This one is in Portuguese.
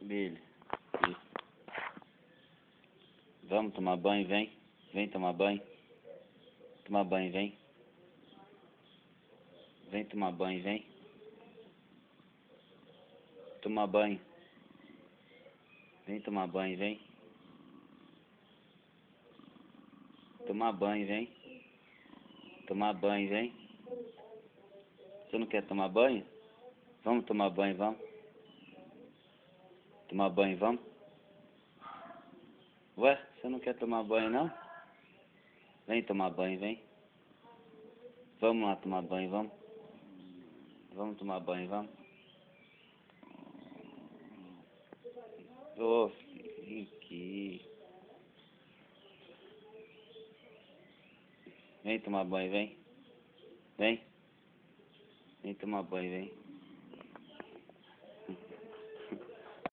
Billy. Isso. Vamos tomar banho, vem. Vem tomar banho. Tomar banho, vem. Vem tomar banho, vem. Tomar banho. Vem tomar banho, vem. Tomar banho, vem. Tomar banho, vem. Você não quer tomar banho? Vamos tomar banho, vamos. Tomar banho, vamos. Ué, você não quer tomar banho, não? Vem tomar banho, vem. Vamos lá tomar banho, vamos. Vamos tomar banho, vamos. Ô, vem aqui. Vem tomar banho, vem. Vem. Vem tomar banho, vem.